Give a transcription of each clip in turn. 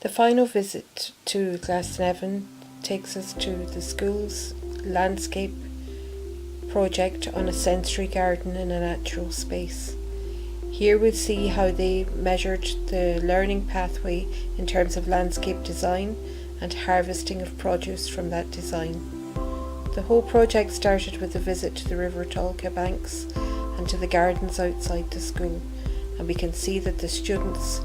The final visit to Glasnevin takes us to the school's landscape project on a sensory garden in a natural space. Here we'll see how they measured the learning pathway in terms of landscape design and harvesting of produce from that design. The whole project started with a visit to the River Tolka banks and to the gardens outside the school, and we can see that the students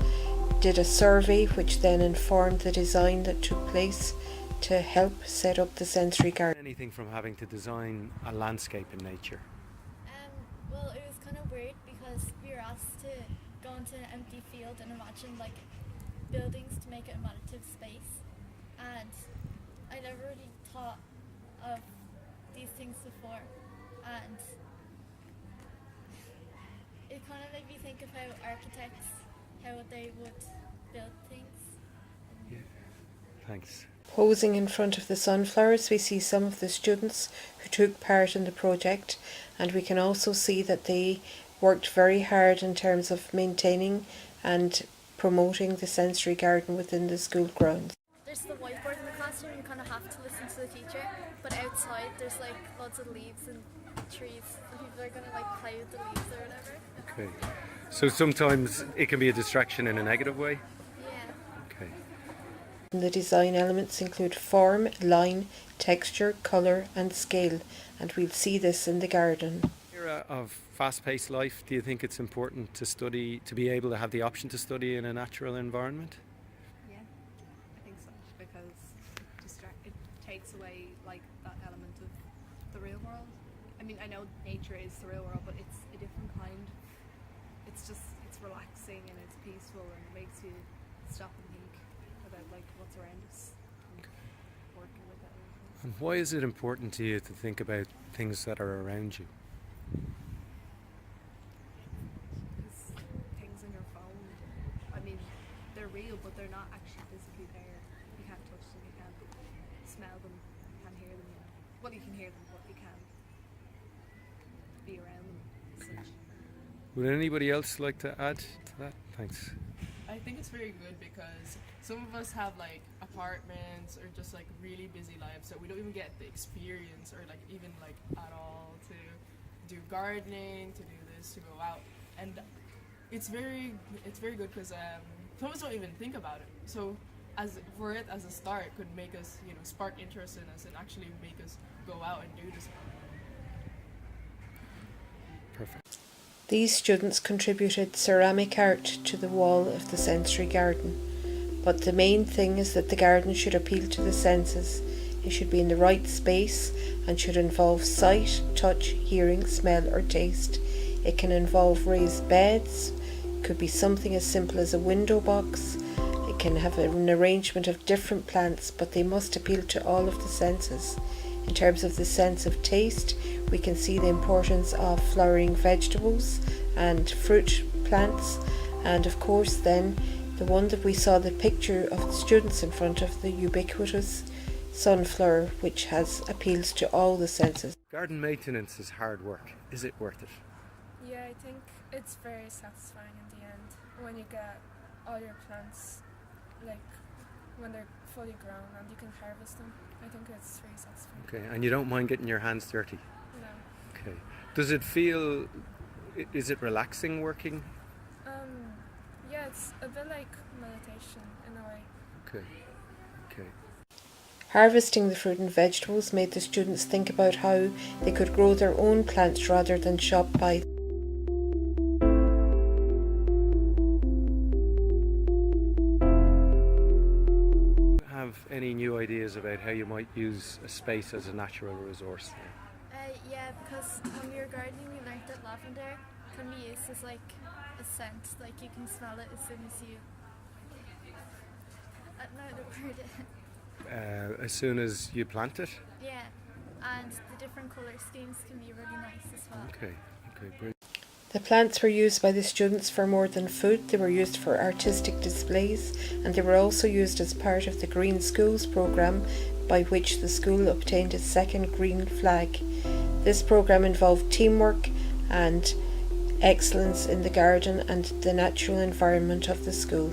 did a survey which then informed the design that took place to help set up the sensory garden. Anything from having to design a landscape in nature? Well, it was kind of weird because we were asked to go into an empty field and imagine like buildings to make it a meditative space, and I never really thought of these things before, and it kind of made me think of how architects, how they would build things. Yeah. Thanks. Posing in front of the sunflowers, we see some of the students who took part in the project, and we can also see that they worked very hard in terms of maintaining and promoting the sensory garden within the school grounds. There's the whiteboard in the classroom, you kind of have to listen to the teacher, but outside there's like lots of leaves and trees, and people are going to like play with the leaves or whatever. Okay. So sometimes it can be a distraction in a negative way? Yeah. Okay. The design elements include form, line, texture, colour and scale, and we'll see this in the garden. Era of fast-paced life, do you think it's important to study, to be able to have the option to study in a natural environment? Yeah, I think so, because it takes away like that element of the real world. I mean, I know nature is the real world, but it's a different kind. It's relaxing and it's peaceful and it makes you stop and think about like what's around us and working with that. And why is it important to you to think about things that are around you? Because things on your phone, I mean, they're real, but they're not actually physically there. You can't touch them, you can't smell them, you can't hear them. Well, you can hear them, but you can't be around them. Essentially. Would anybody else like to add to that? Thanks. I think it's very good because some of us have like apartments or just like really busy lives, so we don't even get the experience or like even like at all to do gardening, to do this, to go out, and it's very good because some of us don't even think about it. So as a start could make us spark interest in us and actually make us go out and do this. Perfect. These students contributed ceramic art to the wall of the sensory garden, but the main thing is that the garden should appeal to the senses. It should be in the right space and should involve sight, touch, hearing, smell or taste. It can involve raised beds, it could be something as simple as a window box. It can have an arrangement of different plants, but they must appeal to all of the senses. In terms of the sense of taste, we can see the importance of flowering vegetables and fruit plants, and of course then the one that we saw the picture of the students in front of, the ubiquitous sunflower, which has appeals to all the senses. Garden maintenance is hard work. Is it worth it? Yeah, I think it's very satisfying in the end when you get all your plants, like when they're fully grown and you can harvest them. I think it's very satisfying. Okay, and you don't mind getting your hands dirty? No. Okay. Does it feel, is it relaxing working? Yeah, it's a bit like meditation in a way. Okay. Okay. Harvesting the fruit and vegetables made the students think about how they could grow their own plants rather than shop by. Have any new ideas about how you might use a space as a natural resource? Yeah, because when we were gardening, we learned that lavender can be used as like a scent. Like you can smell it as soon as you. I don't know the word. As soon as you plant it? Yeah, and the different colour schemes can be really nice as well. Okay, brilliant. The plants were used by the students for more than food. They were used for artistic displays, and they were also used as part of the Green Schools programme, by which the school obtained its second green flag. This programme involved teamwork and excellence in the garden and the natural environment of the school.